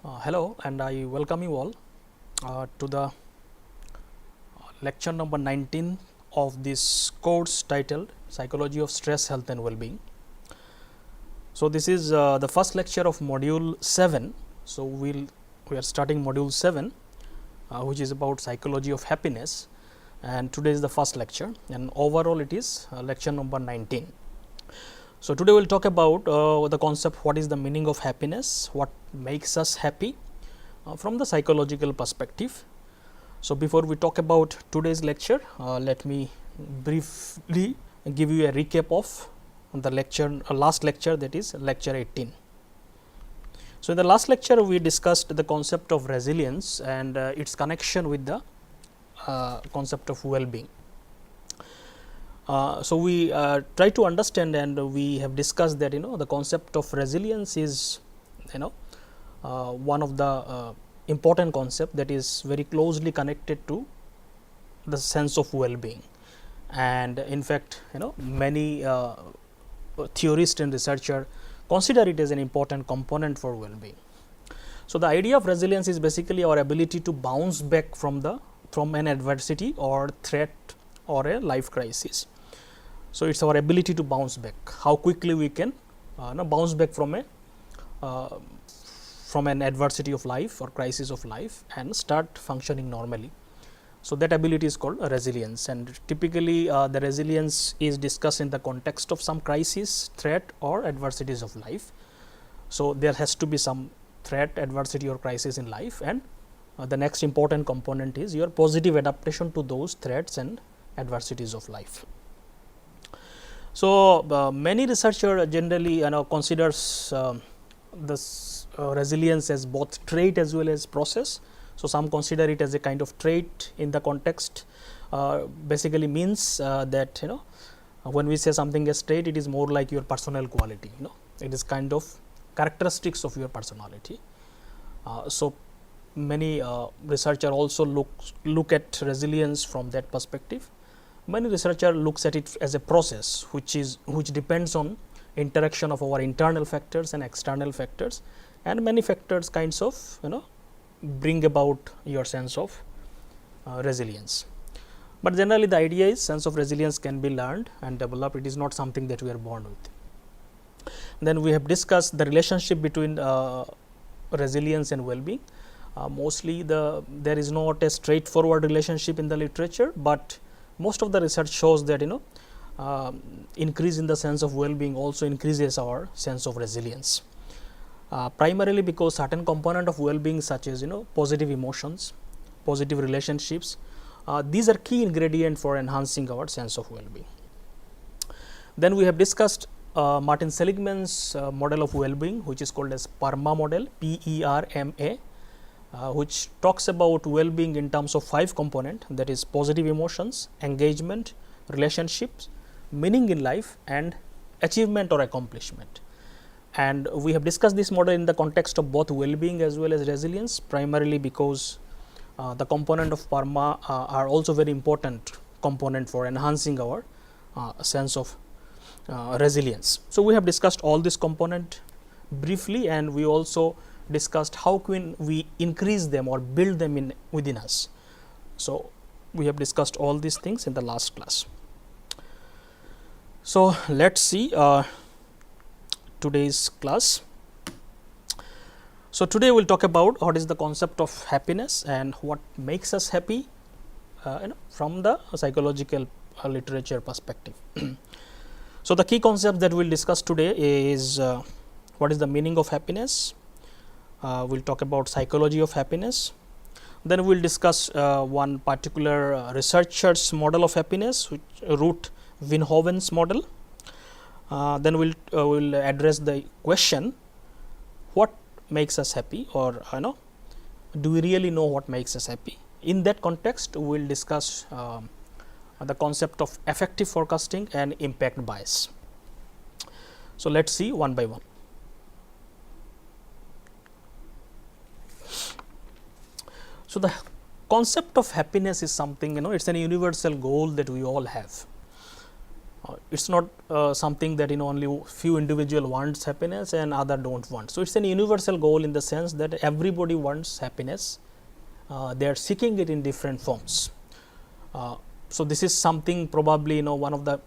Hello, and I welcome you all to the lecture number 19 of this course titled Psychology of Stress, Health and Well-being. So, this is the first lecture of module 7. So, we are starting module 7, which is about psychology of happiness, and today is the first lecture, and overall it is lecture number 19. So, today we will talk about the concept what is the meaning of happiness, what makes us happy from the psychological perspective. So, before we talk about today's lecture, let me briefly give you a recap of the lecture, last lecture, that is lecture 18. So, in the last lecture we discussed the concept of resilience and its connection with the concept of well-being. So, we try to understand, and we have discussed that the concept of resilience is one of the important concept that is very closely connected to the sense of well-being, and in fact many theorists and researchers consider it as an important component for well-being. So, the idea of resilience is basically our ability to bounce back from an adversity or threat or a life crisis. So, it is our ability to bounce back, how quickly we can bounce back from an adversity of life or crisis of life and start functioning normally. So, that ability is called resilience, and typically the resilience is discussed in the context of some crisis, threat or adversities of life. So, there has to be some threat, adversity or crisis in life, and the next important component is your positive adaptation to those threats and adversities of life. So, many researchers generally considers this resilience as both trait as well as process. So, some consider it as a kind of trait in the context, basically means that when we say something as trait, it is more like your personal quality, it is kind of characteristics of your personality. So, many researchers also look at resilience from that perspective. Many researchers looks at it as a process which depends on interaction of our internal factors and external factors, and many factors kinds of bring about your sense of resilience. But generally the idea is sense of resilience can be learned and developed. It is not something that we are born with. Then we have discussed the relationship between resilience and well-being. Mostly there is not a straightforward relationship in the literature, but most of the research shows that increase in the sense of well-being also increases our sense of resilience, primarily because certain component of well-being such as positive emotions, positive relationships, these are key ingredient for enhancing our sense of well-being. Then we have discussed Martin Seligman's model of well-being, which is called as PERMA model, PERMA, which talks about well-being in terms of 5 components, that is positive emotions, engagement, relationships, meaning in life and achievement or accomplishment. And we have discussed this model in the context of both well-being as well as resilience, primarily because the component of PERMA are also very important component for enhancing our sense of resilience. So, we have discussed all this component briefly, and we also discussed how can we increase them or build them within us. So, we have discussed all these things in the last class. So, let us see today's class. So, today we will talk about what is the concept of happiness and what makes us happy from the psychological literature perspective. So, the key concept that we will discuss today is what is the meaning of happiness. We will talk about psychology of happiness. Then we will discuss one particular researcher's model of happiness, which Ruut Veenhoven's model. Then we will address the question, what makes us happy, or do we really know what makes us happy? In that context, we will discuss the concept of affective forecasting and impact bias. So, let us see one by one. So, the concept of happiness is something it is an universal goal that we all have. It's not something that only few individual wants happiness and other don't want. So it's an universal goal in the sense that everybody wants happiness. They are seeking it in different forms. So this is something probably one of the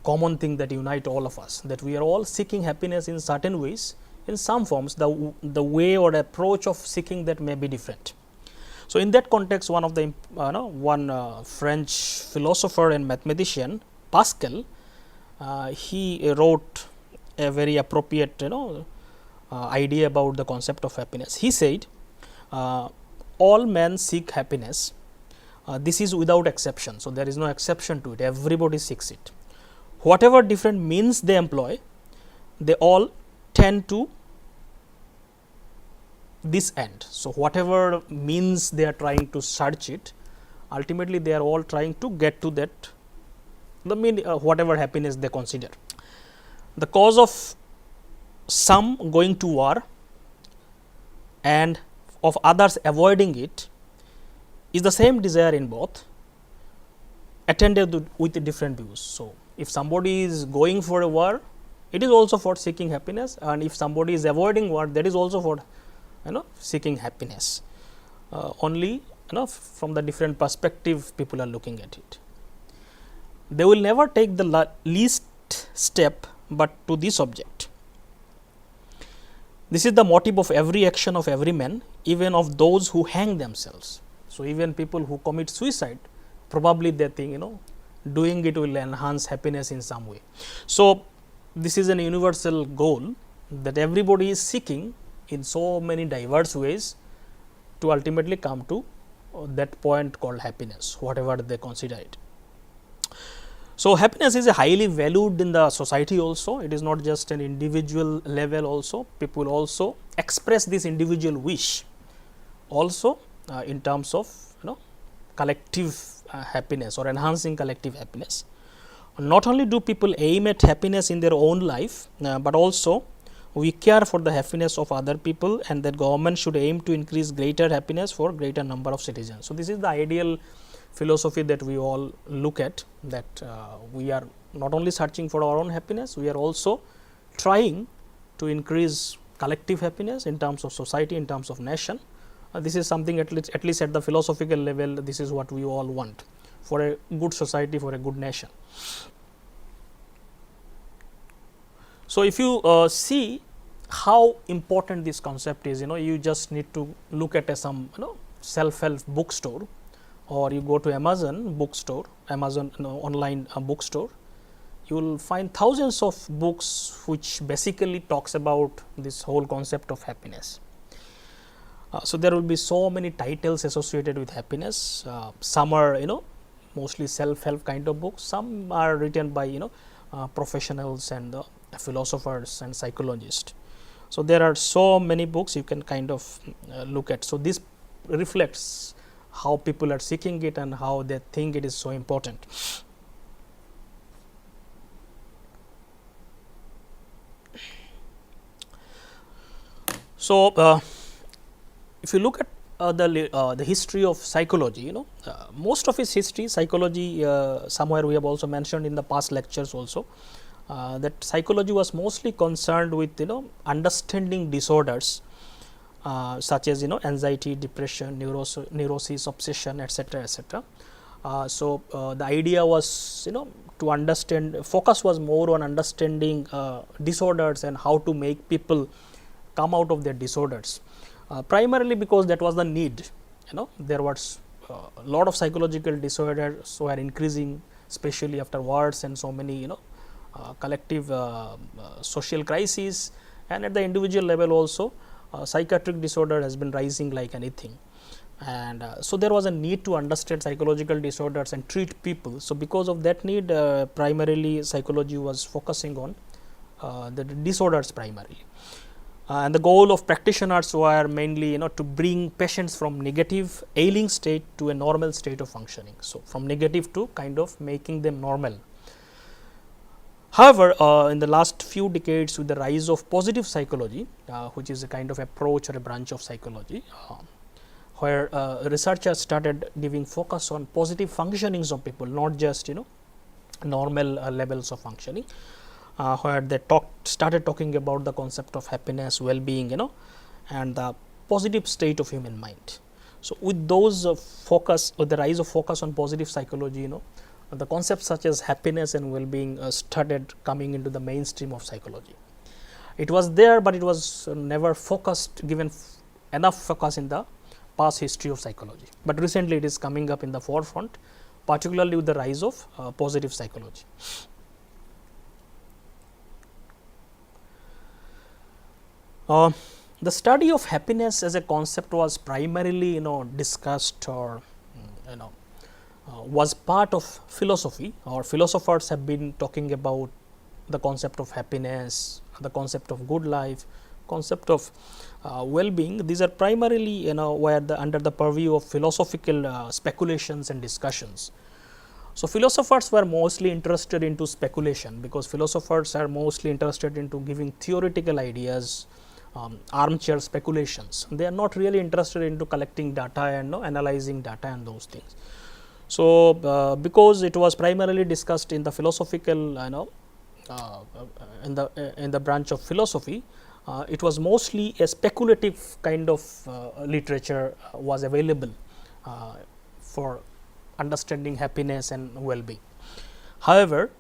common thing that unite all of us, that we are all seeking happiness in certain ways, in some forms. The way or approach of seeking that may be different. So in that context, one of the French philosopher and mathematician, Pascal, he wrote a very appropriate idea about the concept of happiness. He said, all men seek happiness. This is without exception. So there is no exception to it. Everybody seeks it. Whatever different means they employ, they all tend to this end. So whatever means they are trying to search it, ultimately they are all trying to get to that, the mean whatever happiness they consider. The cause of some going to war and of others avoiding it is the same desire in both, attended with different views. So if somebody is going for a war, it is also for seeking happiness, and if somebody is avoiding war, that is also for seeking happiness. Only from the different perspective people are looking at it. They will never take the least step but to this object. This is the motive of every action of every man, even of those who hang themselves. So even people who commit suicide, probably they think doing it will enhance happiness in some way. So this is an universal goal that everybody is seeking in so many diverse ways to ultimately come to that point called happiness, whatever they consider it. So happiness is a highly valued in the society also. It is not just an individual level also. People also express this individual wish also in terms of collective happiness or enhancing collective happiness. Not only do people aim at happiness in their own life, but also we care for the happiness of other people, and that government should aim to increase greater happiness for greater number of citizens. So this is the ideal philosophy that we all look at, that we are not only searching for our own happiness, we are also trying to increase collective happiness in terms of society, in terms of nation. This is something at least at the philosophical level, this is what we all want for a good society, for a good nation. So if you see how important this concept is, you just need to look at some self-help bookstore, or you go to Amazon bookstore, Amazon online bookstore, you will find thousands of books which basically talks about this whole concept of happiness. So there will be so many titles associated with happiness. Some are mostly self-help kind of books. Some are written by professionals and philosophers and psychologists. So there are so many books you can kind of look at. So this reflects how people are seeking it and how they think it is so important. So if you look at the history of psychology, most of its history, psychology, somewhere we have also mentioned in the past lectures also, that psychology was mostly concerned with understanding disorders such as anxiety, depression, neurosis, obsession, etc., etc. So the idea was to understand, focus was more on understanding disorders and how to make people come out of their disorders. Primarily because that was the need. There was a lot of psychological disorders were increasing, especially after wars and so many collective social crises, and at the individual level also psychiatric disorder has been rising like anything. And so there was a need to understand psychological disorders and treat people. So because of that need, primarily psychology was focusing on the disorders primarily. And the goal of practitioners were mainly to bring patients from negative ailing state to a normal state of functioning. So from negative to kind of making them normal. However, in the last few decades, with the rise of positive psychology, which is a kind of approach or a branch of psychology, where researchers started giving focus on positive functionings of people, not just normal levels of functioning, where they started talking about the concept of happiness, well-being, and the positive state of human mind. So, with those focus, with the rise of focus on positive psychology, the concepts such as happiness and well-being started coming into the mainstream of psychology. It was there, but it was never focused, given enough focus in the past history of psychology. But recently, it is coming up in the forefront, particularly with the rise of positive psychology. The study of happiness as a concept was primarily discussed, or was part of philosophy, or philosophers have been talking about the concept of happiness, the concept of good life, concept of well-being. These are primarily where under the purview of philosophical speculations and discussions. So, philosophers were mostly interested into speculation, because philosophers are mostly interested into giving theoretical ideas, armchair speculations. They are not really interested into collecting data and analyzing data and those things. So, because it was primarily discussed in the philosophical in the branch of philosophy, it was mostly a speculative kind of literature was available for understanding happiness and well-being. However,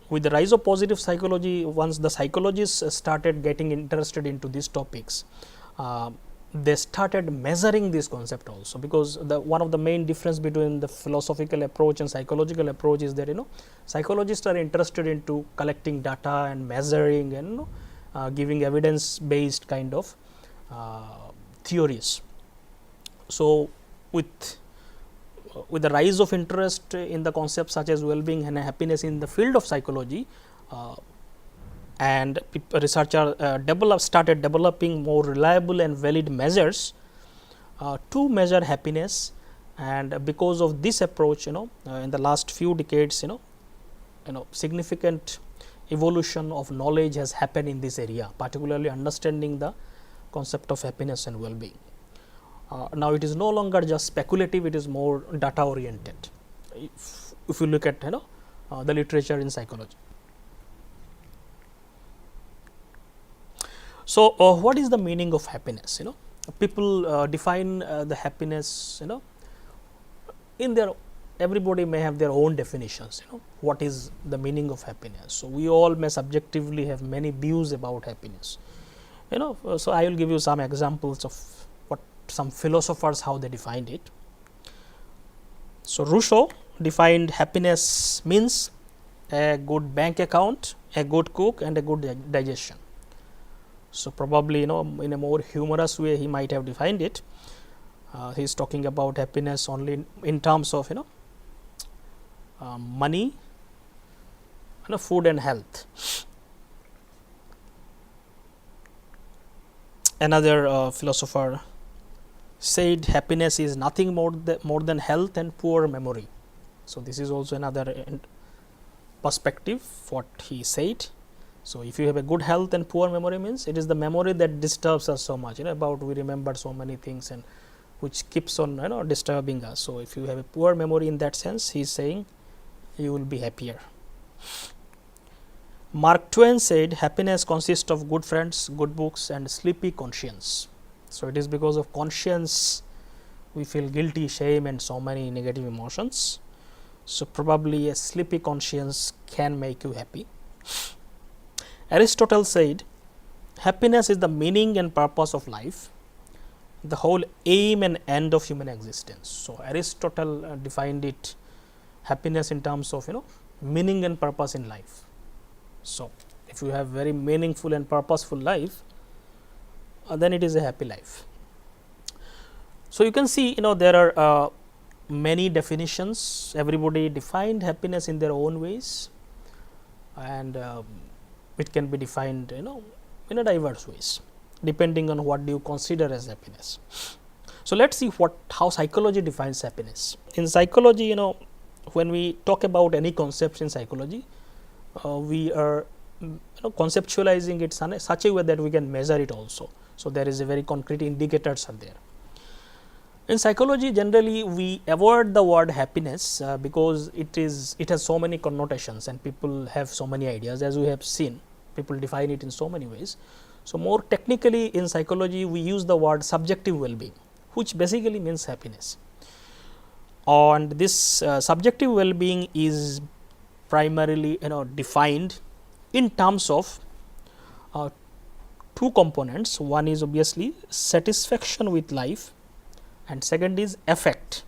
with the rise of positive psychology, once the psychologists started getting interested into these topics, they started measuring this concept also, because one of the main difference between the philosophical approach and psychological approach is that psychologists are interested into collecting data and measuring and giving evidence based kind of theories. So, with the rise of interest in the concepts such as well-being and happiness in the field of psychology, and researchers started developing more reliable and valid measures to measure happiness. And because of this approach, in the last few decades, significant evolution of knowledge has happened in this area, particularly understanding the concept of happiness and well-being. Now, it is no longer just speculative; it is more data oriented. If you look at the literature in psychology. So, what is the meaning of happiness? People define the happiness. In their, everybody may have their own definitions. What is the meaning of happiness? So, we all may subjectively have many views about happiness. So I will give you some examples of what some philosophers how they defined it. So, Rousseau defined happiness means a good bank account, a good cook, and a good digestion. So, probably in a more humorous way he might have defined it. He is talking about happiness only in terms of money, food and health. Another philosopher said happiness is nothing more than health and poor memory. So, this is also another perspective what he said. So, if you have a good health and poor memory, means it is the memory that disturbs us so much, about we remember so many things and which keeps on disturbing us. So, if you have a poor memory in that sense, he is saying you will be happier. Mark Twain said happiness consists of good friends, good books, and sleepy conscience. So, it is because of conscience we feel guilty, shame, and so many negative emotions. So, probably a sleepy conscience can make you happy. Aristotle said happiness is the meaning and purpose of life, the whole aim and end of human existence. So, Aristotle defined it, happiness, in terms of meaning and purpose in life. So, if you have very meaningful and purposeful life, then it is a happy life. So, you can see there are many definitions. Everybody defined happiness in their own ways, and it can be defined in a diverse ways depending on what do you consider as happiness. So, let us see how psychology defines happiness. In psychology, when we talk about any concepts in psychology, we are conceptualizing it in such a way that we can measure it also. So, there is a very concrete indicators are there. In psychology, generally we avoid the word happiness because it has so many connotations and people have so many ideas. As we have seen, people define it in so many ways. So, more technically in psychology we use the word subjective well-being, which basically means happiness. And this subjective well-being is primarily defined in terms of two components. One is obviously satisfaction with life, and second is affect.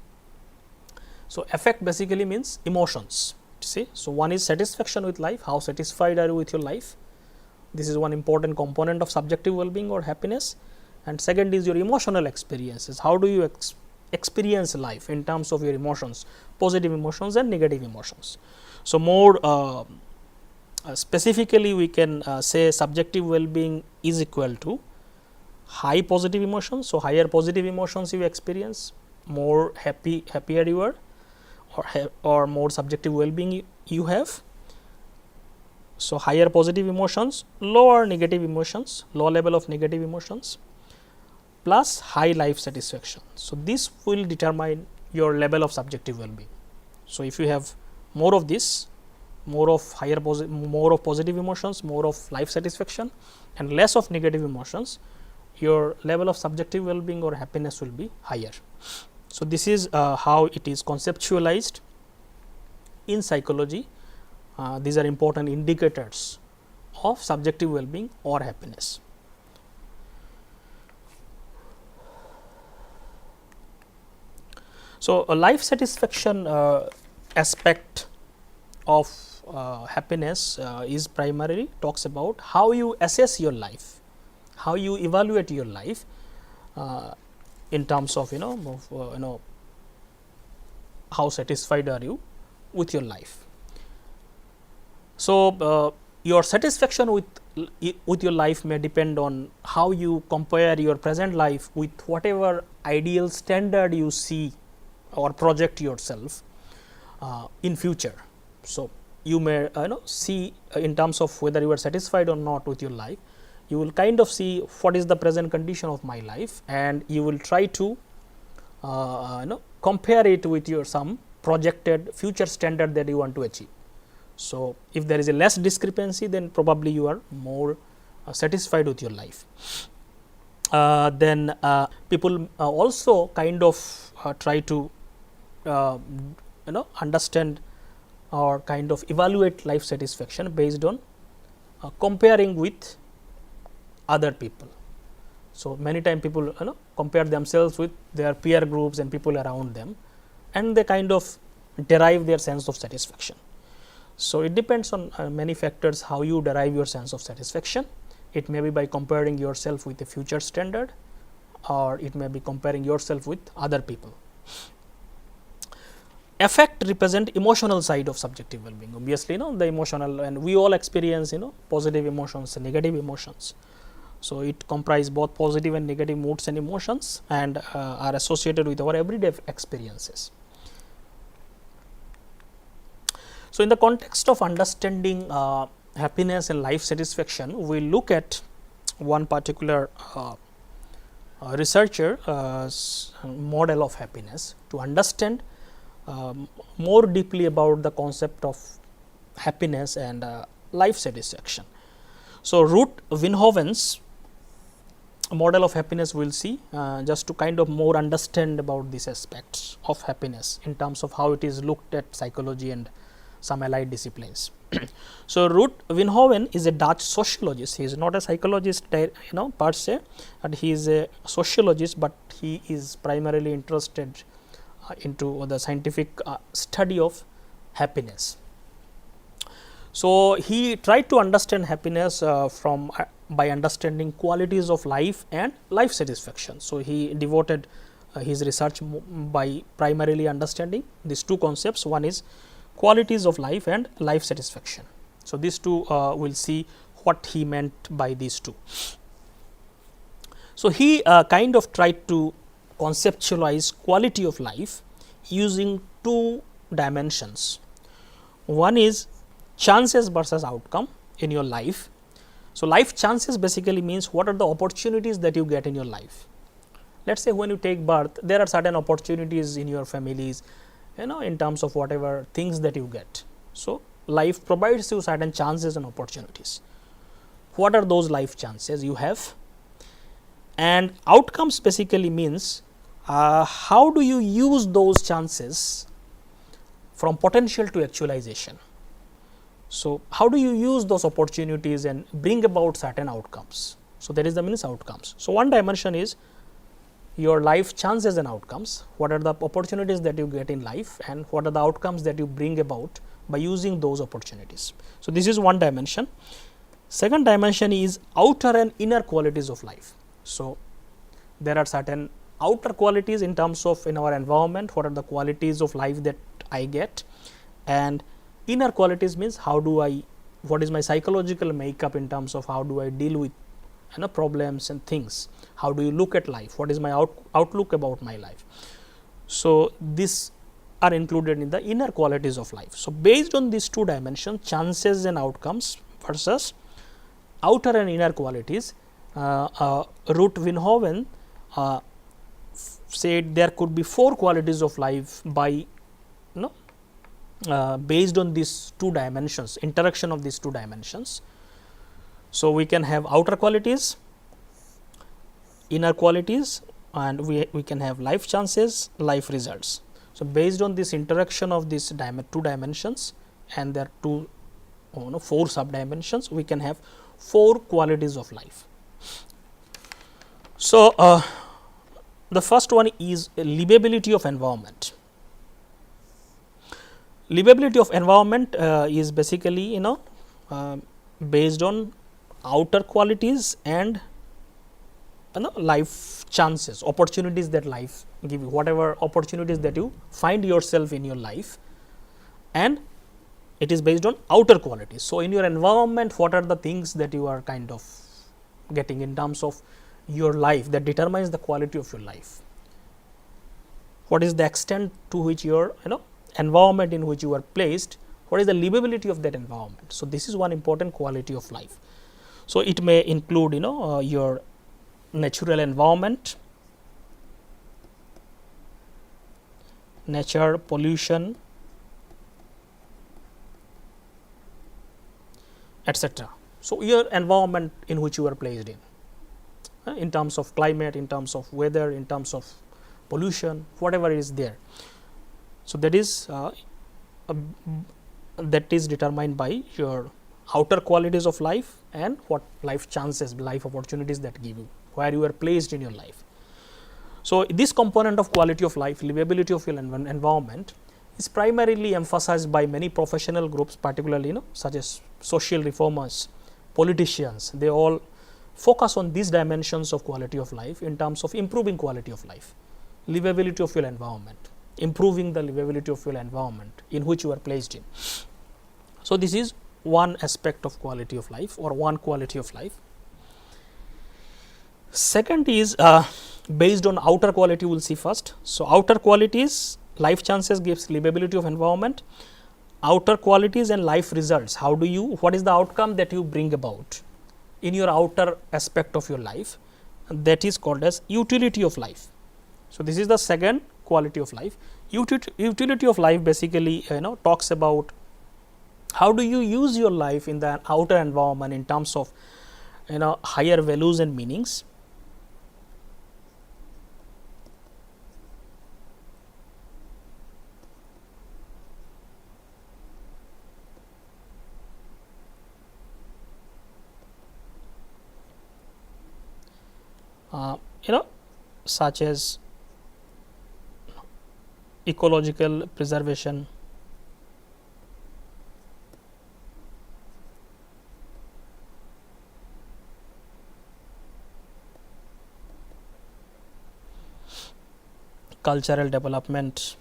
So, affect basically means emotions. See, so one is satisfaction with life. How satisfied are you with your life? This is one important component of subjective well-being or happiness. And second is your emotional experiences. How do you experience life in terms of your emotions, positive emotions and negative emotions. So, more specifically we can say subjective well-being is equal to high positive emotions. So, higher positive emotions you experience, more happier you are, or more subjective well-being you have. So, higher positive emotions, lower negative emotions, low level of negative emotions, plus high life satisfaction. So, this will determine your level of subjective well-being. So, if you have more of this, more of positive emotions, more of life satisfaction and less of negative emotions, your level of subjective well-being or happiness will be higher. So, this is how it is conceptualized in psychology. These are important indicators of subjective well-being or happiness. So, a life satisfaction aspect of happiness is primarily talks about how you assess your life, how you evaluate your life in terms of how satisfied are you with your life. So, your satisfaction with your life may depend on how you compare your present life with whatever ideal standard you see or project yourself in future. So, you may see in terms of whether you are satisfied or not with your life. You will kind of see what is the present condition of my life, and you will try to compare it with your some projected future standard that you want to achieve. So, if there is a less discrepancy, then probably you are more satisfied with your life. Then people also kind of try to understand or kind of evaluate life satisfaction based on comparing with other people. So, many times people compare themselves with their peer groups and people around them, and they kind of derive their sense of satisfaction. So, it depends on many factors how you derive your sense of satisfaction. It may be by comparing yourself with a future standard, or it may be comparing yourself with other people. Affect represent emotional side of subjective well-being. Obviously, the emotional, and we all experience positive emotions and negative emotions. So, it comprises both positive and negative moods and emotions, and are associated with our everyday experiences. So, in the context of understanding happiness and life satisfaction, we look at one particular researcher model of happiness to understand more deeply about the concept of happiness and life satisfaction. So, Ruut Veenhoven's model of happiness we will see just to kind of more understand about these aspects of happiness in terms of how it is looked at psychology and some allied disciplines. So, Ruut Veenhoven is a Dutch sociologist. He is not a psychologist per se, and he is a sociologist, but he is primarily interested into the scientific study of happiness. So, he tried to understand happiness by understanding qualities of life and life satisfaction. So, he devoted his research by primarily understanding these two concepts. One is qualities of life and life satisfaction. So, these two we will see what he meant by these two. So, he kind of tried to conceptualize quality of life using two dimensions. One is chances versus outcome in your life. So, life chances basically means what are the opportunities that you get in your life. Let us say when you take birth, there are certain opportunities in your families, in terms of whatever things that you get. So, life provides you certain chances and opportunities. What are those life chances you have? And outcomes basically means how do you use those chances from potential to actualization. So, how do you use those opportunities and bring about certain outcomes? So, that is the means outcomes. So, one dimension is your life chances and outcomes. What are the opportunities that you get in life, and what are the outcomes that you bring about by using those opportunities. So, this is one dimension. Second dimension is outer and inner qualities of life. So, there are certain outer qualities in terms of in our environment, what are the qualities of life that I get, and inner qualities means how do I, what is my psychological makeup in terms of how do I deal with problems and things, how do you look at life, what is my outlook about my life. So, these are included in the inner qualities of life. So, based on these two dimensions, chances and outcomes versus outer and inner qualities, Ruut Veenhoven said there could be 4 qualities of life by based on these two dimensions, interaction of these two dimensions. So, we can have outer qualities, inner qualities, and we can have life chances, life results. So, based on this interaction of these two dimensions and there are 4 sub dimensions, we can have 4 qualities of life. So, the first one is livability of environment. Livability of environment is basically based on outer qualities and life chances, opportunities that life give you, whatever opportunities that you find yourself in your life, and it is based on outer qualities. So, in your environment, what are the things that you are kind of getting in terms of your life that determines the quality of your life? What is the extent to which your environment in which you are placed, what is the livability of that environment? So, this is one important quality of life. So, it may include your natural environment, nature, pollution, etc. So, your environment in which you are placed in terms of climate, in terms of weather, in terms of pollution, whatever is there. So, that is determined by your outer qualities of life and what life chances, life opportunities that give you, where you are placed in your life. So, this component of quality of life, livability of your environment, is primarily emphasized by many professional groups, particularly such as social reformers, politicians. They all focus on these dimensions of quality of life in terms of improving quality of life, livability of your environment, improving the livability of your environment in which you are placed in. So, this is one aspect of quality of life or one quality of life. Second is based on outer quality, we will see first. So, outer qualities, life chances gives livability of environment, outer qualities and life results. How do you, what is the outcome that you bring about in your outer aspect of your life, that is called as utility of life. So, this is the second quality of life. Utility of life basically talks about how do you use your life in the outer environment in terms of higher values and meanings. Such as ecological preservation, cultural development,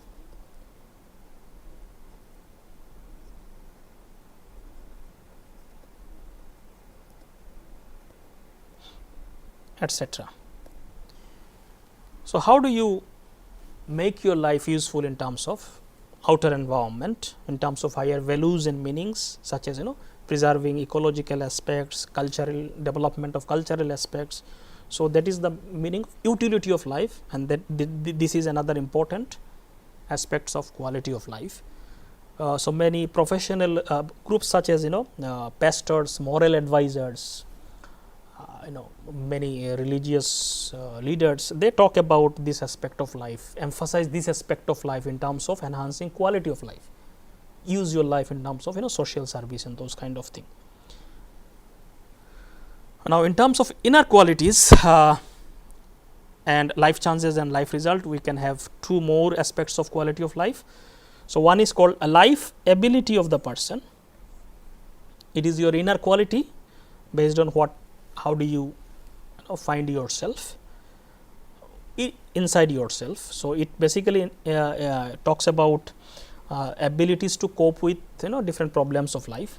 etc. So, how do you make your life useful in terms of outer environment, in terms of higher values and meanings, such as preserving ecological aspects, cultural development of cultural aspects. So, that is the meaning of utility of life, and that this is another important aspects of quality of life. So, many professional groups such as pastors, moral advisors, many religious leaders, they talk about this aspect of life, emphasize this aspect of life in terms of enhancing quality of life. Use your life in terms of social service and those kind of thing. Now, in terms of inner qualities and life chances and life result, we can have two more aspects of quality of life. So, one is called a life ability of the person. It is your inner quality based on how do you find yourself inside yourself. So, it basically talks about abilities to cope with different problems of life.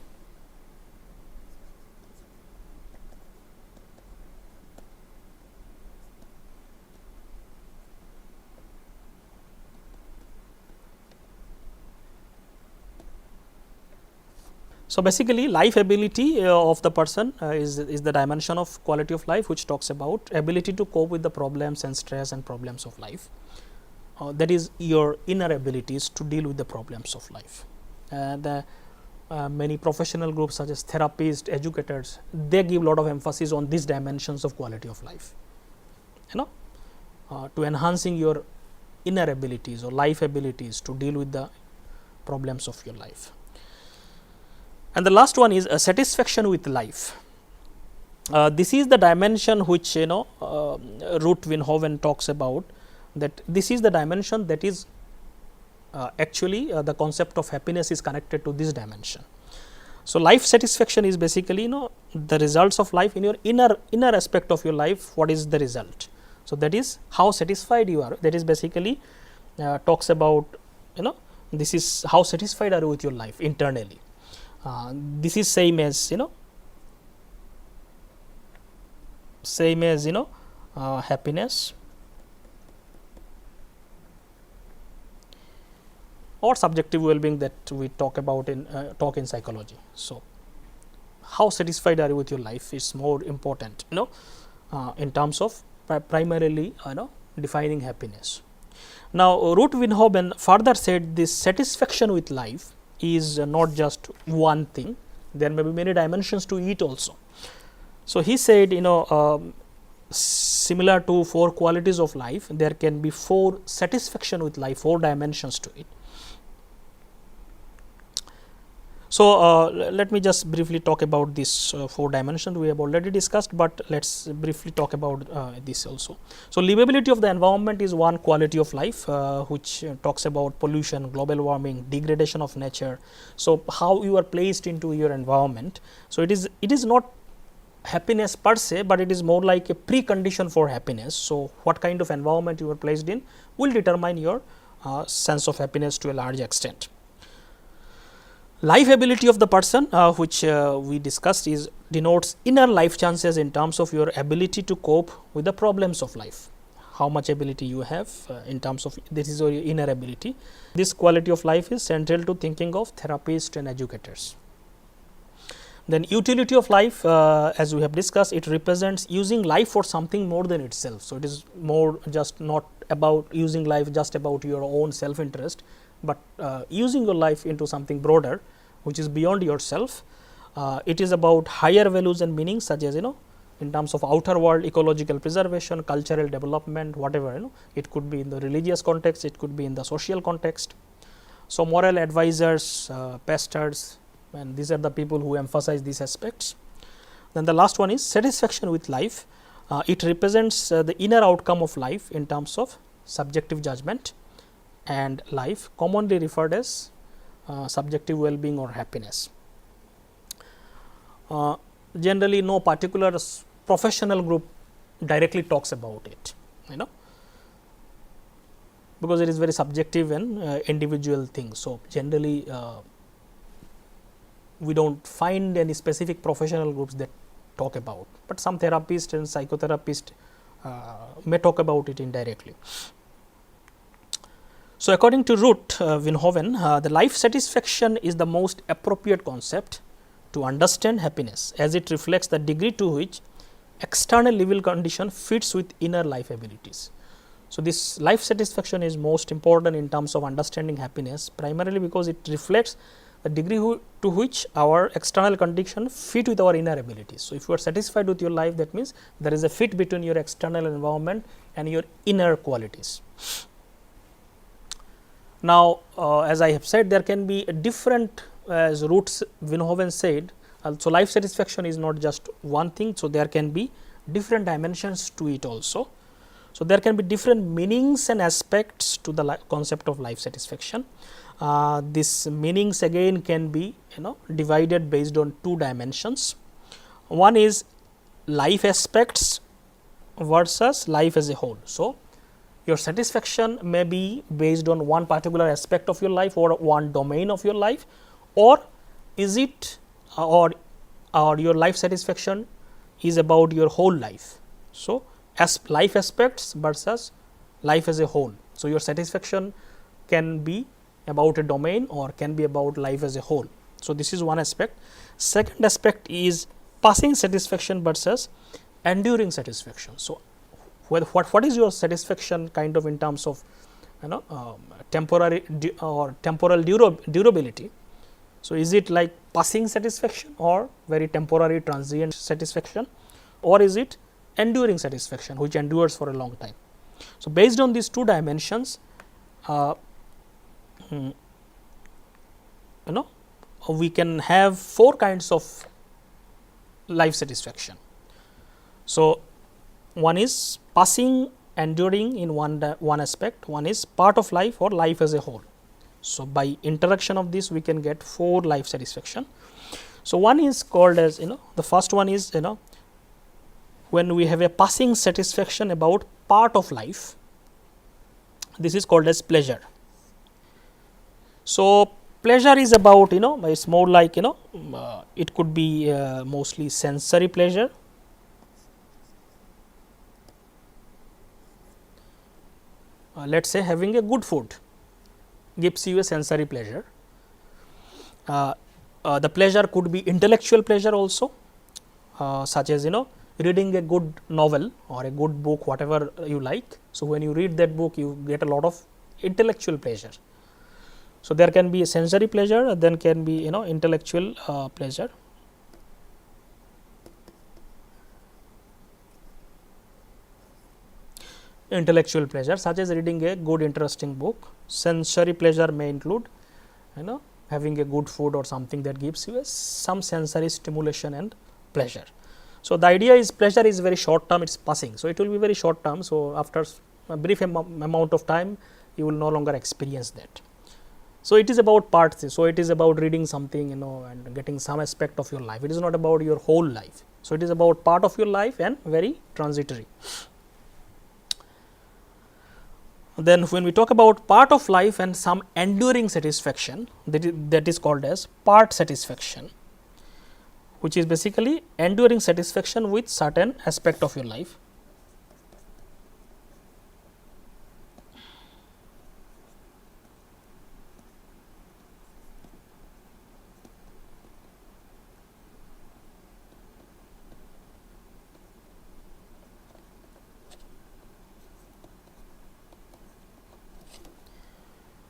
So, basically life ability of the person is the dimension of quality of life, which talks about ability to cope with the problems and stress and problems of life. That is your inner abilities to deal with the problems of life. Many professional groups such as therapists, educators, they give a lot of emphasis on these dimensions of quality of life, to enhancing your inner abilities or life abilities to deal with the problems of your life. And the last one is a satisfaction with life. This is the dimension which Ruut Veenhoven talks about, that this is the dimension that is actually the concept of happiness is connected to this dimension. So, life satisfaction is basically the results of life in your inner aspect of your life. What is the result? So, that is how satisfied you are. That is basically talks about this is how satisfied are you with your life internally. This is same as happiness or subjective well-being that we talk about in psychology. So, how satisfied are you with your life is more important in terms of primarily defining happiness. Now, Ruut Veenhoven further said this satisfaction with life is not just one thing, there may be many dimensions to it also. So, he said similar to 4 qualities of life, there can be 4 satisfaction with life, 4 dimensions to it. So, let me just briefly talk about this 4 dimensions we have already discussed, but let us briefly talk about this also. So, livability of the environment is one quality of life which talks about pollution, global warming, degradation of nature. So, how you are placed into your environment. So, it is not happiness per se, but it is more like a precondition for happiness. So, what kind of environment you are placed in will determine your sense of happiness to a large extent. Life ability of the person which we discussed is denotes inner life chances in terms of your ability to cope with the problems of life. How much ability you have in terms of this is your inner ability. This quality of life is central to thinking of therapists and educators. Then utility of life, as we have discussed, it represents using life for something more than itself. So, it is more just not about using life just about your own self interest, but using your life into something broader which is beyond yourself. It is about higher values and meanings such as in terms of outer world, ecological preservation, cultural development, whatever it could be in the religious context, it could be in the social context. So, moral advisors, pastors, and these are the people who emphasize these aspects. Then the last one is satisfaction with life. It represents the inner outcome of life in terms of subjective judgment and life, commonly referred as subjective well-being or happiness. Generally, no particular professional group directly talks about it, because it is very subjective and individual thing. So, generally we do not find any specific professional groups that talk about, but some therapists and psychotherapists may talk about it indirectly. So, according to Ruut Veenhoven, the life satisfaction is the most appropriate concept to understand happiness, as it reflects the degree to which external living condition fits with inner life abilities. So, this life satisfaction is most important in terms of understanding happiness, primarily because it reflects the degree to which our external condition fit with our inner abilities. So, if you are satisfied with your life, that means there is a fit between your external environment and your inner qualities. Now, as I have said, there can be a different, as Ruut Veenhoven said, so life satisfaction is not just one thing. So, there can be different dimensions to it also. So, there can be different meanings and aspects to the concept of life satisfaction. These meanings again can be divided based on two dimensions. One is life aspects versus life as a whole. So, your satisfaction may be based on one particular aspect of your life or one domain of your life, or is it or your life satisfaction is about your whole life. So, as life aspects versus life as a whole. So, your satisfaction can be about a domain or can be about life as a whole. So, this is one aspect. Second aspect is passing satisfaction versus enduring satisfaction. So, what is your satisfaction kind of in terms of temporary or temporal durability. So, is it like passing satisfaction or very temporary transient satisfaction, or is it enduring satisfaction which endures for a long time. So, based on these two dimensions, we can have four kinds of life satisfaction. So, one is passing, enduring in one aspect, one is part of life or life as a whole. So, by interaction of this we can get four life satisfaction. So, one is called as the first one is when we have a passing satisfaction about part of life, this is called as pleasure. So, pleasure is about it is more like it could be mostly sensory pleasure. Let us say having a good food gives you a sensory pleasure. The pleasure could be intellectual pleasure also, such as reading a good novel or a good book, whatever you like. So, when you read that book, you get a lot of intellectual pleasure. So, there can be a sensory pleasure, then can be intellectual pleasure. Intellectual pleasure such as reading a good interesting book. Sensory pleasure may include having a good food or something that gives you some sensory stimulation and pleasure. So, the idea is pleasure is very short term, it is passing. So, it will be very short term. So, after a brief amount of time you will no longer experience that. So, it is about parts. So, it is about reading something and getting some aspect of your life. It is not about your whole life. So, it is about part of your life and very transitory. Then when we talk about part of life and some enduring satisfaction, that is called as part satisfaction, which is basically enduring satisfaction with certain aspect of your life.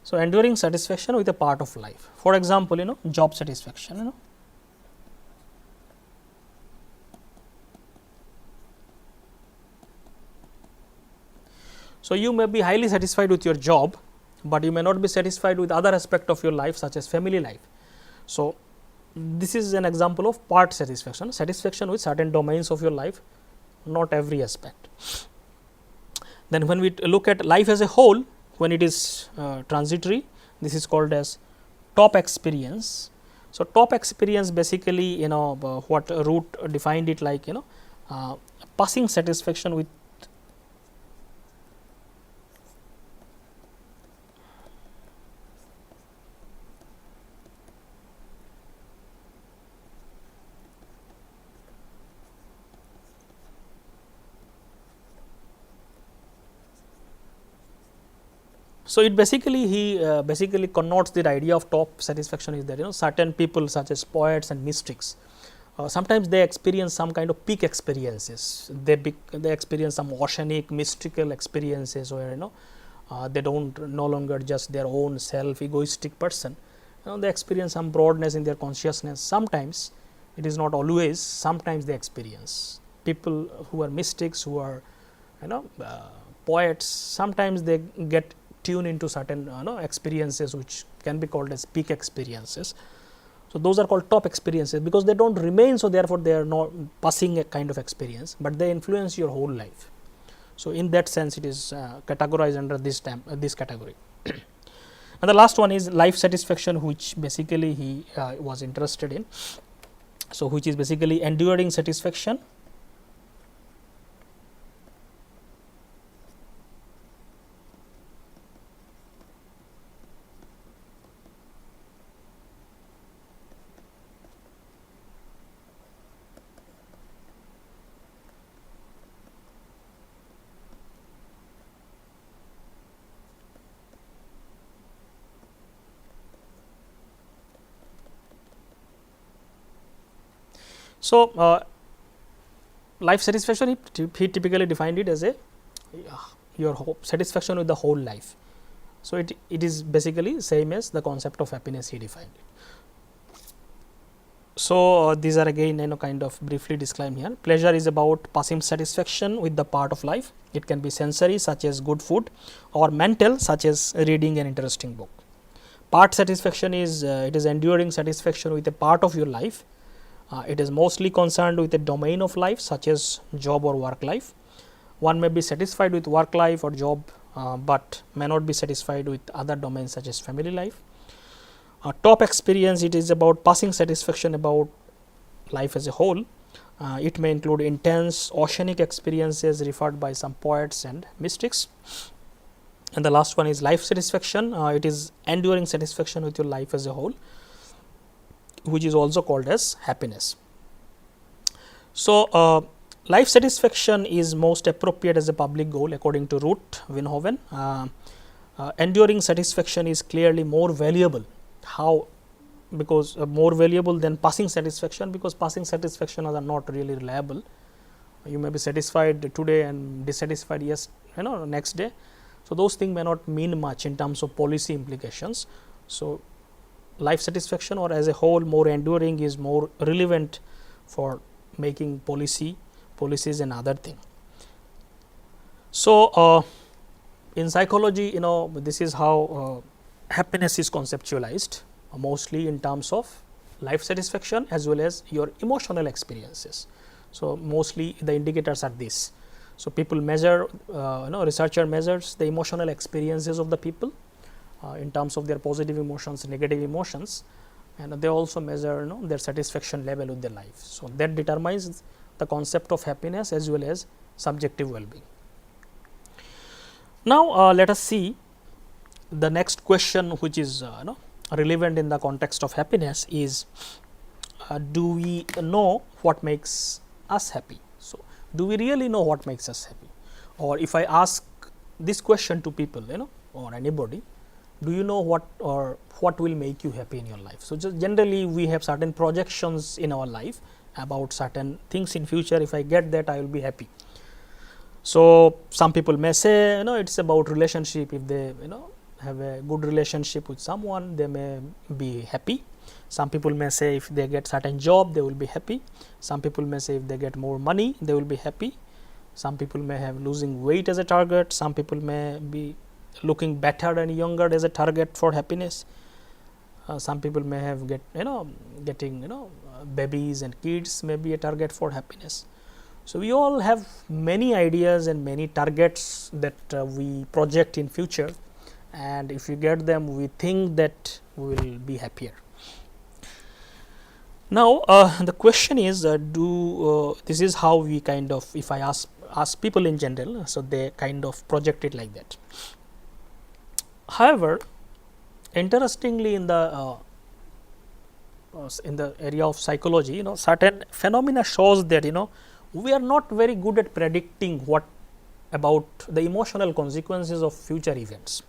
So, enduring satisfaction with a part of life. For example, job satisfaction. So, you may be highly satisfied with your job, but you may not be satisfied with other aspect of your life such as family life. So, this is an example of part satisfaction, satisfaction with certain domains of your life, not every aspect. Then when we look at life as a whole, when it is transitory, this is called as top experience. So, top experience basically what Ruut defined it like passing satisfaction with So, it basically he basically connotes the idea of top satisfaction is that certain people such as poets and mystics, Sometimes they experience some kind of peak experiences. They experience some oceanic, mystical experiences where they don't no longer just their own self egoistic person. They experience some broadness in their consciousness. Sometimes it is not always. Sometimes they experience people who are mystics, who are poets. Sometimes they get tuned into certain experiences which can be called as peak experiences. So those are called top experiences because they don't remain. So therefore, they are not passing a kind of experience, but they influence your whole life. So in that sense, it is categorized under this category. And the last one is life satisfaction, which basically he was interested in. So which is basically enduring satisfaction. So life satisfaction, he typically defined it as a your satisfaction with the whole life. So it is basically same as the concept of happiness he defined it. So these are again kind of briefly described here. Pleasure is about passing satisfaction with the part of life. It can be sensory, such as good food, or mental, such as reading an interesting book. Part satisfaction is it is enduring satisfaction with a part of your life. It is mostly concerned with a domain of life, such as job or work life. One may be satisfied with work life or job, but may not be satisfied with other domains such as family life. Top experience, it is about passing satisfaction about life as a whole. It may include intense oceanic experiences referred by some poets and mystics. And the last one is life satisfaction. It is enduring satisfaction with your life as a whole, which is also called as happiness. So life satisfaction is most appropriate as a public goal according to Ruut Veenhoven. Enduring satisfaction is clearly more valuable. How? Because more valuable than passing satisfaction, because passing satisfaction are not really reliable. You may be satisfied today and dissatisfied next day. So those things may not mean much in terms of policy implications. So life satisfaction or as a whole more enduring is more relevant for making policies and other thing. So in psychology, this is how happiness is conceptualized, mostly in terms of life satisfaction as well as your emotional experiences. So mostly the indicators are this. So people measure, researcher measures the emotional experiences of the people in terms of their positive emotions, negative emotions, and they also measure their satisfaction level with their life. So that determines the concept of happiness as well as subjective well-being. Now let us see the next question, which is relevant in the context of happiness, is do we know what makes us happy? So do we really know what makes us happy? Or if I ask this question to people, or anybody, do you know what will make you happy in your life? So just generally we have certain projections in our life about certain things in future. If I get that, I will be happy. So some people may say it's about relationship. If they have a good relationship with someone, they may be happy. Some people may say if they get certain job, they will be happy. Some people may say if they get more money, they will be happy. Some people may have losing weight as a target. Some people may be looking better and younger as a target for happiness. Some people may have getting babies and kids may be a target for happiness. So we all have many ideas and many targets that we project in future, and if we get them, we think that we will be happier. Now the question is, this is how we kind of, if I ask people in general, so they kind of project it like that. However, interestingly, in the area of psychology, certain phenomena shows that we are not very good at predicting what about the emotional consequences of future events.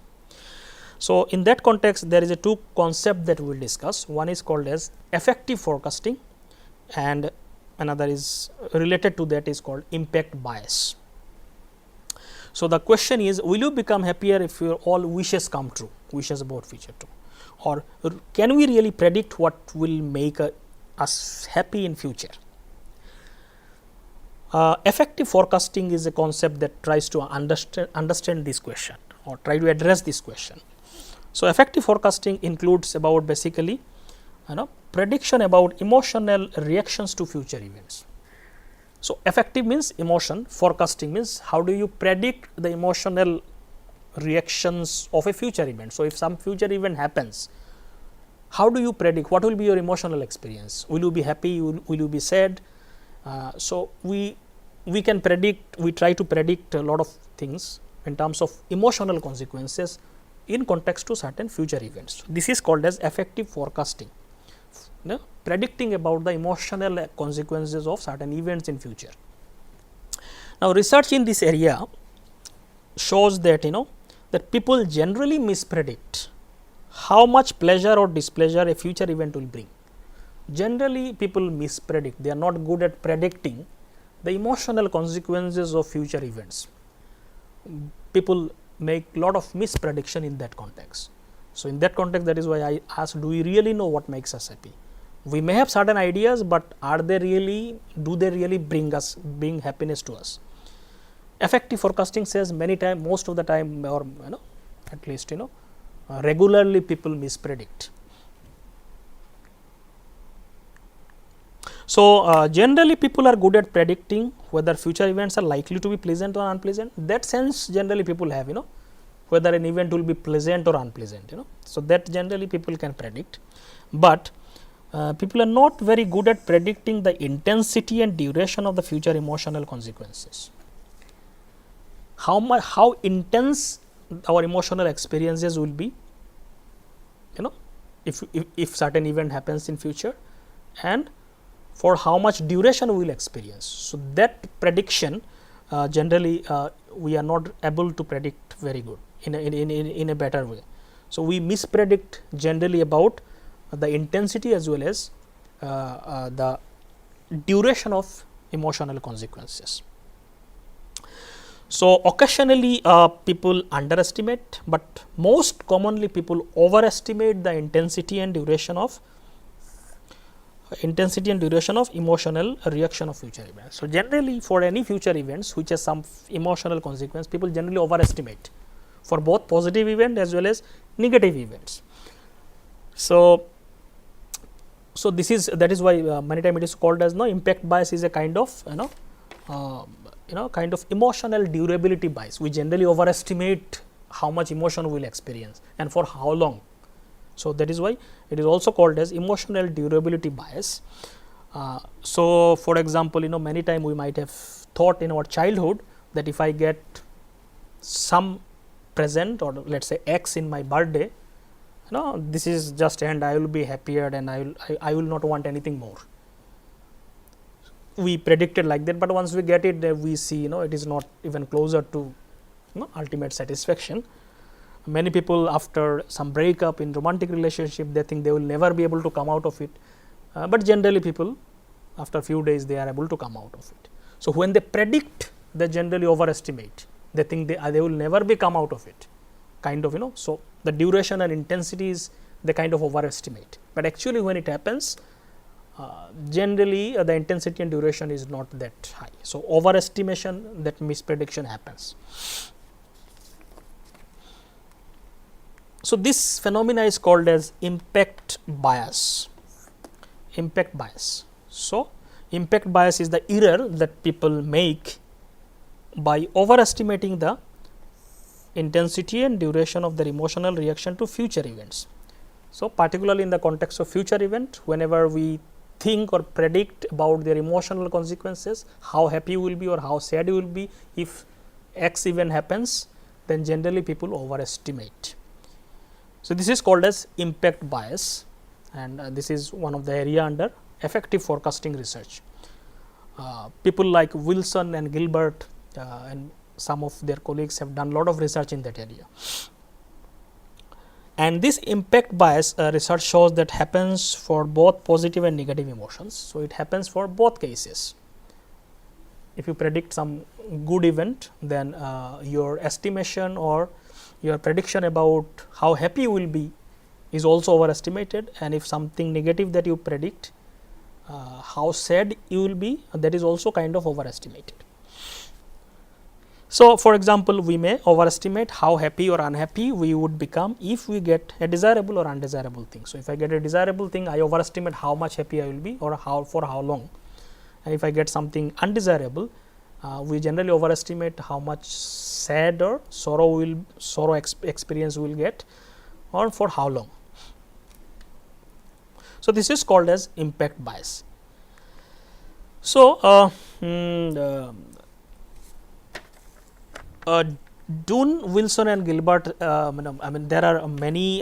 So in that context, there is a two concept that we will discuss. One is called as affective forecasting, and another is related to that is called impact bias. So, the question is, will you become happier if your all wishes come true, wishes about future too, or can we really predict what will make us happy in future? Effective forecasting is a concept that tries to understand this question or try to address this question. So, effective forecasting includes about basically prediction about emotional reactions to future events. So, effective means emotion, forecasting means how do you predict the emotional reactions of a future event. So, if some future event happens, how do you predict what will be your emotional experience? Will you be happy? Will you be sad? So, we can predict, we try to predict a lot of things in terms of emotional consequences in context to certain future events. This is called as effective forecasting, predicting about the emotional consequences of certain events in future. Now, research in this area shows that that people generally mispredict how much pleasure or displeasure a future event will bring. Generally, people mispredict, they are not good at predicting the emotional consequences of future events. People make lot of misprediction in that context. So, in that context, that is why I asked, do we really know what makes us happy? We may have certain ideas, but are they really, do they really bring happiness to us? Effective forecasting says many times, most of the time, or at least regularly people mispredict. So, generally people are good at predicting whether future events are likely to be pleasant or unpleasant. That sense generally people have, whether an event will be pleasant or unpleasant, So, that generally people can predict, but people are not very good at predicting the intensity and duration of the future emotional consequences. How intense our emotional experiences will be, if certain event happens in future, and for how much duration we will experience. So, that prediction generally we are not able to predict very good in a better way. So, we mispredict generally about the intensity as well as the duration of emotional consequences. So, occasionally people underestimate, but most commonly people overestimate the intensity and duration of emotional reaction of future events. So, generally for any future events which has some emotional consequence, people generally overestimate for both positive event as well as negative events. So, that is why many times it is called as impact bias is a kind of kind of emotional durability bias. We generally overestimate how much emotion we will experience and for how long. So, that is why it is also called as emotional durability bias. So, for example, many times we might have thought in our childhood that if I get some present or let us say X in my birthday, this is just and I will be happier and I will not want anything more. We predicted like that, but once we get it, we see it is not even closer to ultimate satisfaction. Many people after some breakup in romantic relationship, they think they will never be able to come out of it, but generally people after few days they are able to come out of it. So, when they predict, they generally overestimate, they think they will never be come out of it, kind of so the duration and intensity is they kind of overestimate, but actually when it happens, generally the intensity and duration is not that high. So, overestimation, that misprediction happens. So, this phenomena is called as impact bias. Impact bias. So, impact bias is the error that people make by overestimating the intensity and duration of their emotional reaction to future events. So, particularly in the context of future event, whenever we think or predict about their emotional consequences, how happy you will be or how sad you will be if X event happens, then generally people overestimate. So, this is called as impact bias, and this is one of the area under effective forecasting research. People like Wilson and Gilbert and some of their colleagues have done a lot of research in that area. And this impact bias research shows that happens for both positive and negative emotions. So, it happens for both cases. If you predict some good event, then your estimation or your prediction about how happy you will be is also overestimated, and if something negative that you predict, how sad you will be, that is also kind of overestimated. So, for example, we may overestimate how happy or unhappy we would become if we get a desirable or undesirable thing. So, if I get a desirable thing, I overestimate how much happy I will be or for how long, and if I get something undesirable, we generally overestimate how much sad or sorrow experience we will get or for how long. So, this is called as impact bias. So, Dunn, Wilson and Gilbert, I mean there are many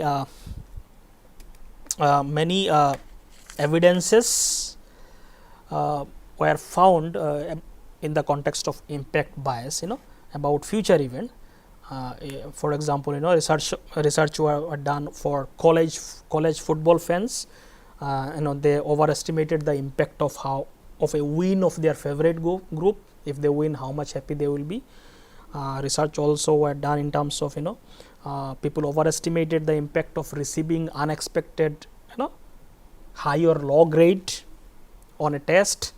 evidences were found in the context of impact bias, about future event. For example, research were done for college football fans. They overestimated the impact of a win of their favorite group. If they win, how much happy they will be. Research also were done in terms of people overestimated the impact of receiving unexpected high or low grade on a test.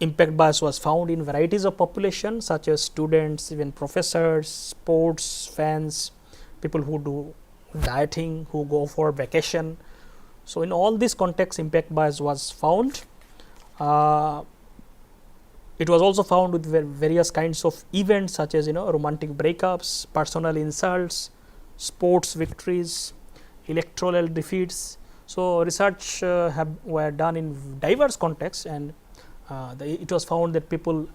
Impact bias was found in varieties of population such as students, even professors, sports fans, people who do dieting, who go for vacation. So, in all these contexts, impact bias was found. It was also found with various kinds of events such as romantic breakups, personal insults, sports victories, electoral defeats. So, research were done in diverse contexts, and it was found that people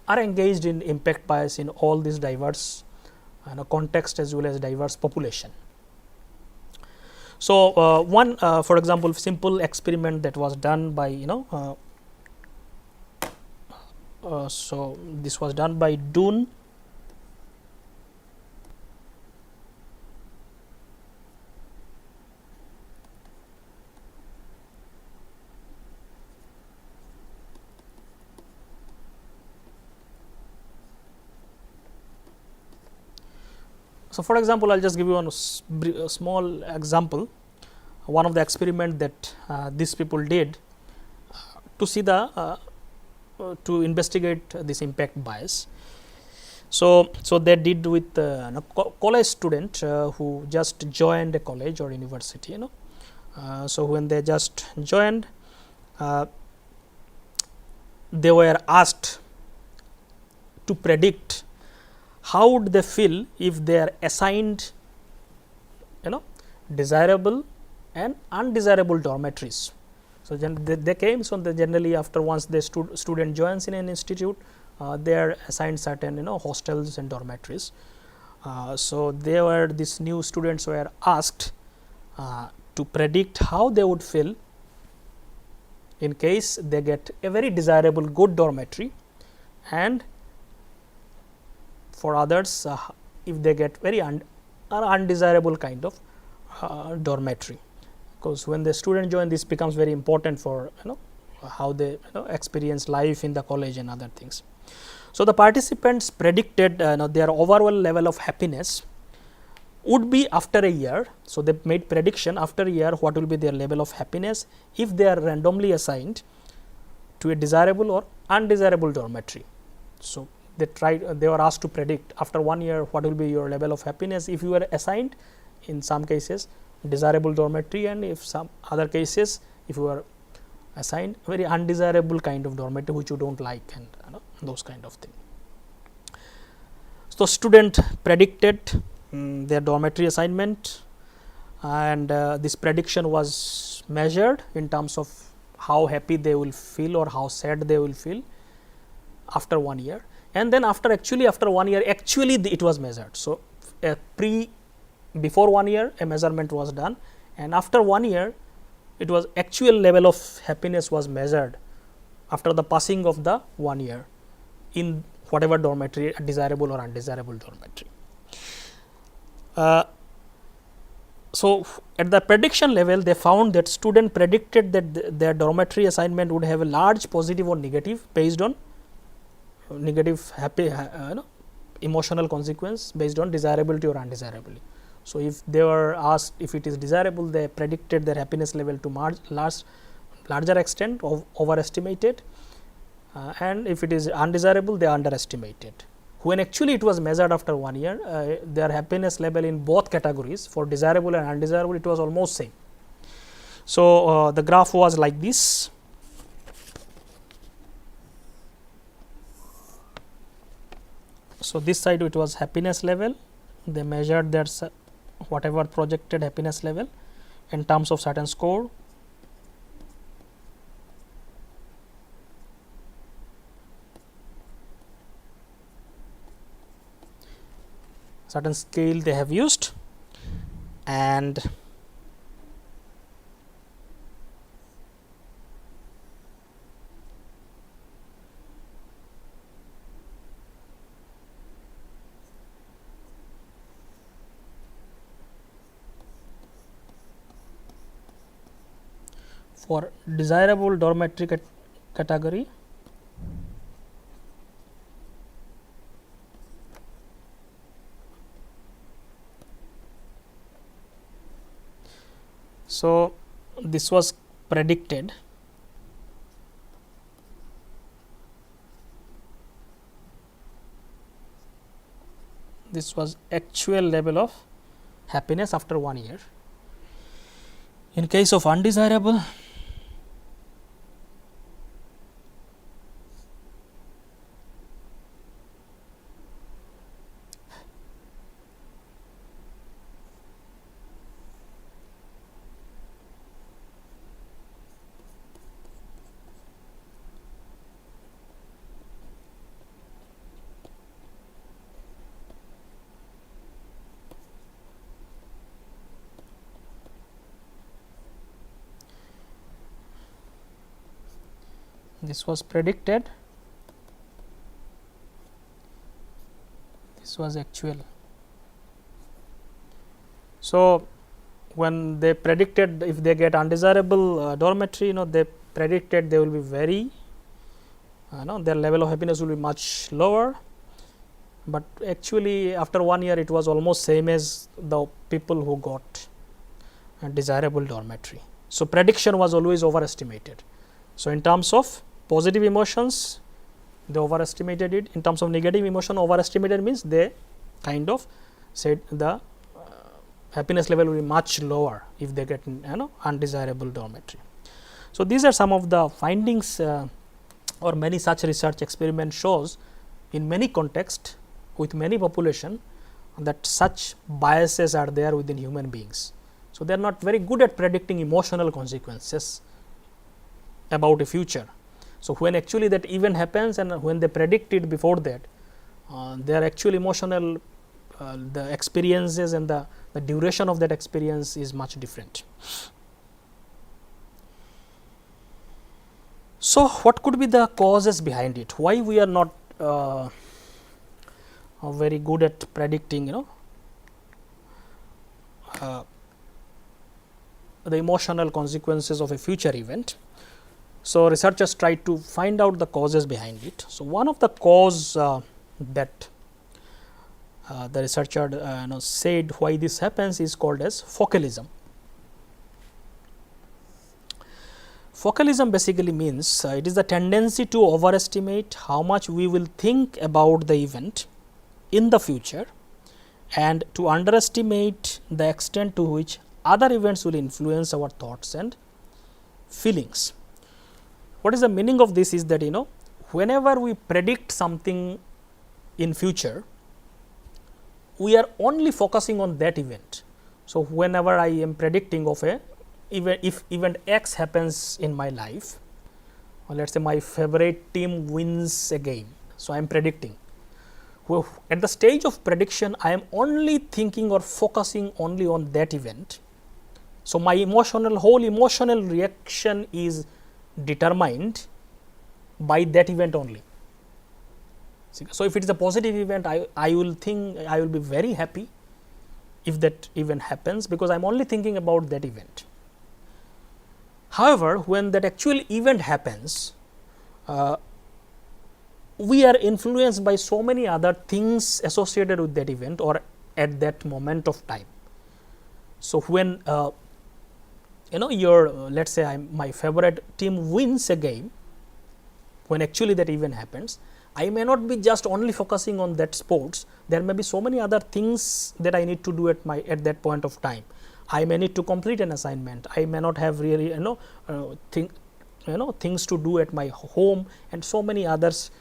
are engaged in impact bias in all these diverse context as well as diverse population. So, one for example, simple experiment that was done by so this was done by Dunn. So, for example, I will just give you a small example. One of the experiment that these people did to see the to investigate this impact bias. So, they did with a college student who just joined a college or university. So, when they just joined, they were asked to predict how would they feel if they are assigned desirable and undesirable dormitories. So, they came. So, they generally after once the student joins in an institute, they are assigned certain hostels and dormitories. So, these new students were asked to predict how they would feel in case they get a very desirable good dormitory, and for others if they get very undesirable kind of dormitory. Because when the student join, this becomes very important for how they experience life in the college and other things. So, the participants predicted their overall level of happiness would be after a year. So, they made prediction after a year what will be their level of happiness if they are randomly assigned to a desirable or undesirable dormitory. So, they were asked to predict after 1 year what will be your level of happiness if you were assigned in some cases desirable dormitory, and if some other cases if you are assigned very undesirable kind of dormitory which you do not like, and those kind of thing. So, student predicted their dormitory assignment, and this prediction was measured in terms of how happy they will feel or how sad they will feel after 1 year, and then after 1 year it was measured. So, before 1 year a measurement was done, and after 1 year it was actual level of happiness was measured after the passing of the 1 year in whatever dormitory, desirable or undesirable dormitory. So, at the prediction level, they found that student predicted that their dormitory assignment would have a large positive or negative based on negative happy emotional consequence based on desirability or undesirability. So, if they were asked if it is desirable, they predicted their happiness level to larger extent of overestimated, and if it is undesirable, they underestimated. When actually it was measured after 1 year, their happiness level in both categories for desirable and undesirable, it was almost same. So, the graph was like this. So, this side it was happiness level, they measured their whatever projected happiness level in terms of certain score. Certain scale they have used, and for desirable dormitory category, so this was predicted. This was actual level of happiness after 1 year. In case of undesirable, this was predicted, this was actual. So, when they predicted if they get undesirable dormitory, they predicted they will be very their level of happiness will be much lower, but actually after 1 year it was almost same as the people who got a desirable dormitory. So, prediction was always overestimated. So, in terms of positive emotions, they overestimated it. In terms of negative emotion, overestimated means they kind of said the happiness level will be much lower if they get undesirable dormitory. So, these are some of the findings or many such research experiment shows in many contexts with many population that such biases are there within human beings. So, they are not very good at predicting emotional consequences about a future. So, when actually that event happens and when they predict it before that, their actual emotional the experiences and the duration of that experience is much different. So, what could be the causes behind it? Why we are not very good at predicting the emotional consequences of a future event? So, researchers tried to find out the causes behind it. So, one of the cause that the researcher said why this happens is called as foercasting. Foercasting basically means it is the tendency to overestimate how much we will think about the event in the future and to underestimate the extent to which other events will influence our thoughts and feelings. What is the meaning of this is that whenever we predict something in future, we are only focusing on that event. So, whenever I am predicting of if event X happens in my life, or let us say my favorite team wins a game. So, I am predicting. Well, at the stage of prediction, I am only thinking or focusing only on that event. So, my whole emotional reaction is determined by that event only. So, if it is a positive event, I will think I will be very happy, if that event happens, because I am only thinking about that event. However, when that actual event happens, we are influenced by so many other things associated with that event or at that moment of time. So, when your let us say my favorite team wins a game, when actually that event happens, I may not be just only focusing on that sports. There may be so many other things that I need to do at that point of time. I may need to complete an assignment. I may not have really things to do at my home, and so many others,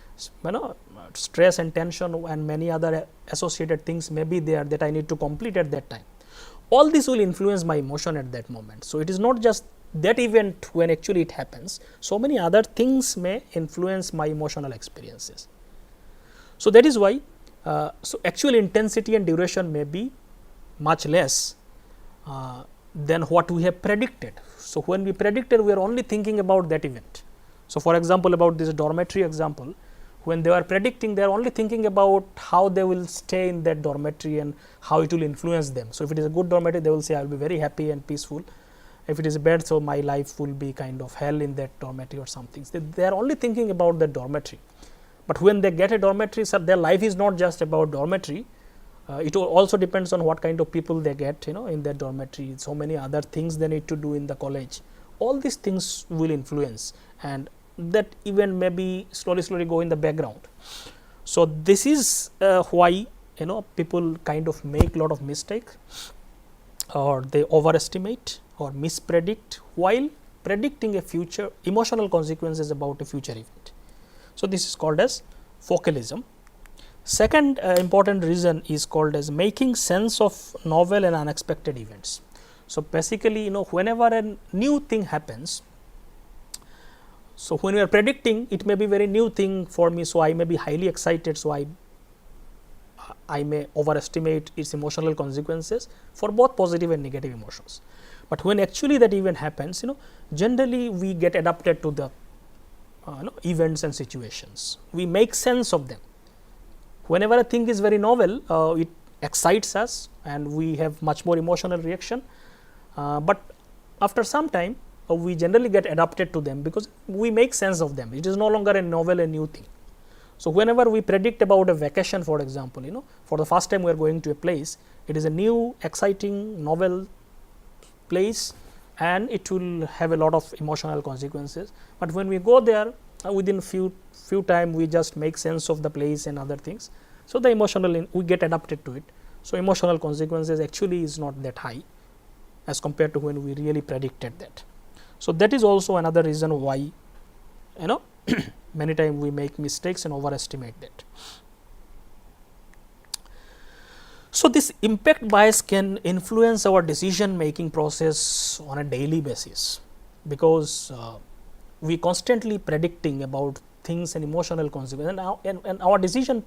stress and tension and many other associated things may be there that I need to complete at that time. All this will influence my emotion at that moment. So, it is not just that event when actually it happens, so many other things may influence my emotional experiences. So, that is why so actual intensity and duration may be much less than what we have predicted. So, when we predicted, we are only thinking about that event. So, for example, about this dormitory example, when they are predicting, they are only thinking about how they will stay in that dormitory and how it will influence them. So, if it is a good dormitory, they will say I will be very happy and peaceful. If it is bad, so my life will be kind of hell in that dormitory or something. They are only thinking about the dormitory. But when they get a dormitory, so their life is not just about dormitory. It also depends on what kind of people they get, in that dormitory. So many other things they need to do in the college. All these things will influence, and that event may be slowly go in the background. So this is why people kind of make a lot of mistakes, or they overestimate or mispredict while predicting a future emotional consequences about a future event. So this is called as focalism. Second important reason is called as making sense of novel and unexpected events. So basically, whenever a new thing happens, so when we are predicting, it may be very new thing for me, so I may be highly excited, so I may overestimate its emotional consequences for both positive and negative emotions. But when actually that event happens, generally we get adapted to the events and situations. We make sense of them. Whenever a thing is very novel, it excites us and we have much more emotional reaction. But after some time, we generally get adapted to them because we make sense of them. It is no longer a novel, a new thing. So whenever we predict about a vacation, for example, for the first time we are going to a place, it is a new, exciting, novel place, and it will have a lot of emotional consequences. But when we go there, within few time we just make sense of the place and other things. So the emotional, we get adapted to it. So emotional consequences actually is not that high as compared to when we really predicted that. So that is also another reason why many times we make mistakes and overestimate that. So this impact bias can influence our decision making process on a daily basis, because we constantly predicting about things and emotional consequences, and our decision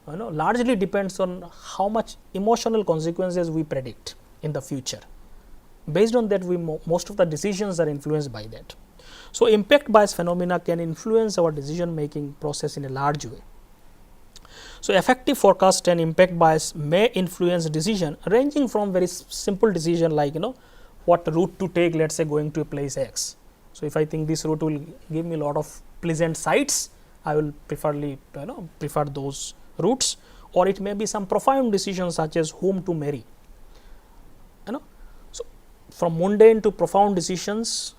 largely depends on how much emotional consequences we predict in the future. Based on that, most of the decisions are influenced by that. So impact bias phenomena can influence our decision making process in a large way. So affective forecast and impact bias may influence decision ranging from very simple decision like what route to take, let us say going to a place X. So if I think this route will give me a lot of pleasant sights, I will prefer those routes, or it may be some profound decisions such as whom to marry. So from mundane to profound decisions,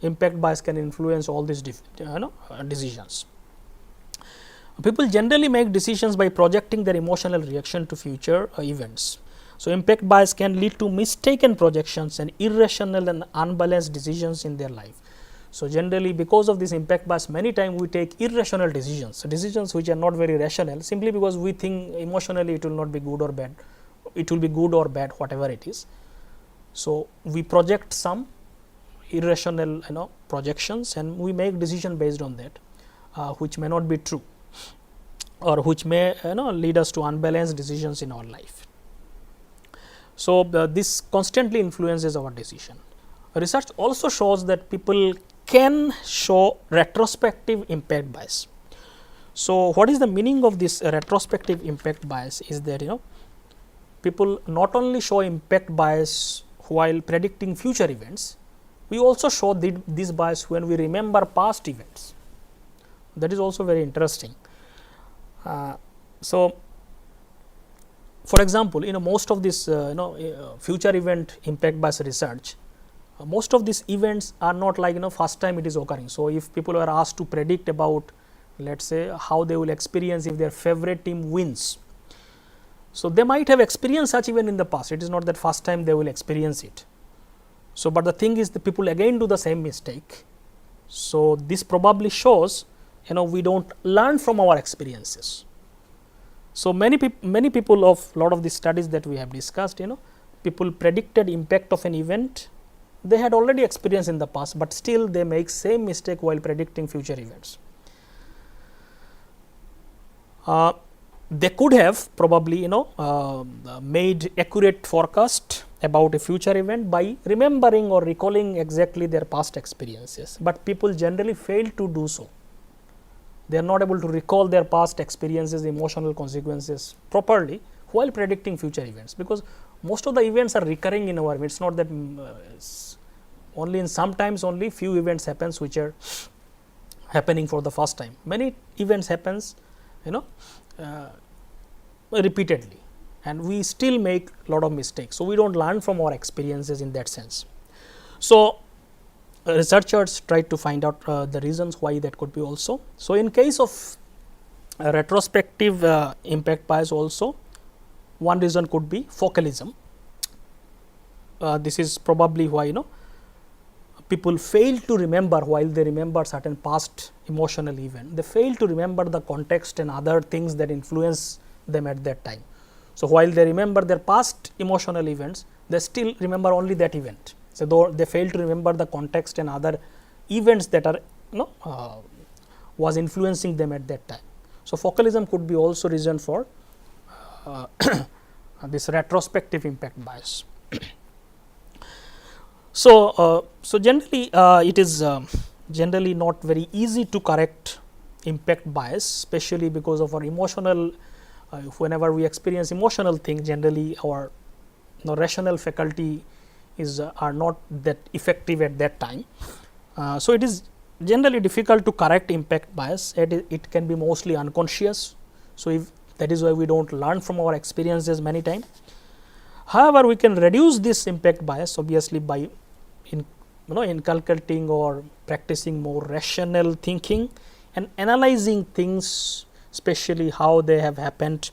impact bias can influence all these decisions. People generally make decisions by projecting their emotional reaction to future events. So impact bias can lead to mistaken projections and irrational and unbalanced decisions in their life. So generally, because of this impact bias, many times we take irrational decisions, decisions which are not very rational, simply because we think emotionally it will not be good or bad, it will be good or bad, whatever it is. So we project some irrational projections, and we make decision based on that, which may not be true, or which may lead us to unbalanced decisions in our life. So this constantly influences our decision. Research also shows that people can show retrospective impact bias. So what is the meaning of this retrospective impact bias is that people not only show impact bias while predicting future events, we also show this bias when we remember past events. That is also very interesting. So, for example, most of this future event impact bias research, most of these events are not like first time it is occurring. So, if people are asked to predict about, let us say, how they will experience if their favorite team wins, so they might have experienced such event in the past. It is not that first time they will experience it. So, but the thing is the people again do the same mistake. So, this probably shows we do not learn from our experiences. So, many people of lot of the studies that we have discussed, people predicted impact of an event they had already experienced in the past, but still they make same mistake while predicting future events. They could have probably made accurate forecast about a future event by remembering or recalling exactly their past experiences, but people generally fail to do so. They are not able to recall their past experiences, emotional consequences properly while predicting future events, because most of the events are recurring in our life. It is not that only in sometimes only few events happens which are happening for the first time. Many events happens repeatedly, and we still make lot of mistakes. So, we do not learn from our experiences in that sense. So, researchers tried to find out the reasons why that could be also. So, in case of retrospective impact bias also, one reason could be focalism. This is probably why people fail to remember while they remember certain past emotional event. They fail to remember the context and other things that influence them at that time. So, while they remember their past emotional events, they still remember only that event. So, though they fail to remember the context and other events that are was influencing them at that time. So, focalism could be also reason for this retrospective impact bias. So, generally it is generally not very easy to correct impact bias, especially because of our emotional. Whenever we experience emotional thing, generally our rational faculty is are not that effective at that time. So, it is generally difficult to correct impact bias. It can be mostly unconscious. So, if that is why we do not learn from our experiences many times. However, we can reduce this impact bias obviously by inculcating or practicing more rational thinking and analyzing things, especially how they have happened,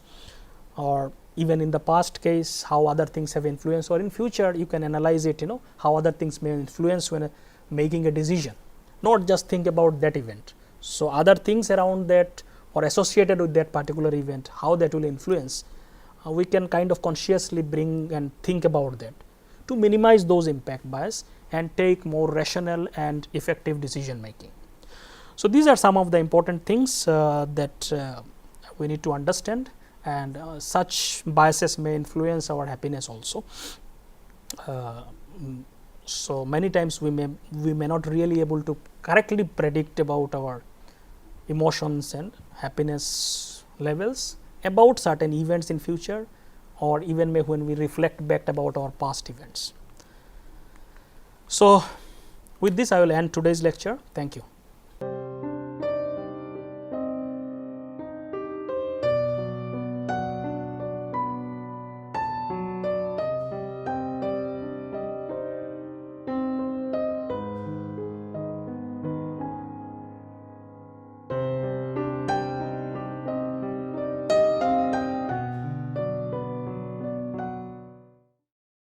or even in the past case how other things have influenced, or in future you can analyze it how other things may influence when making a decision, not just think about that event. So, other things around that or associated with that particular event, how that will influence, we can kind of consciously bring and think about that to minimize those impact bias and take more rational and effective decision making. So, these are some of the important things that we need to understand, and such biases may influence our happiness also. So, many times we may not really able to correctly predict about our emotions and happiness levels about certain events in future, or even may when we reflect back about our past events. So, with this I will end today's lecture. Thank you.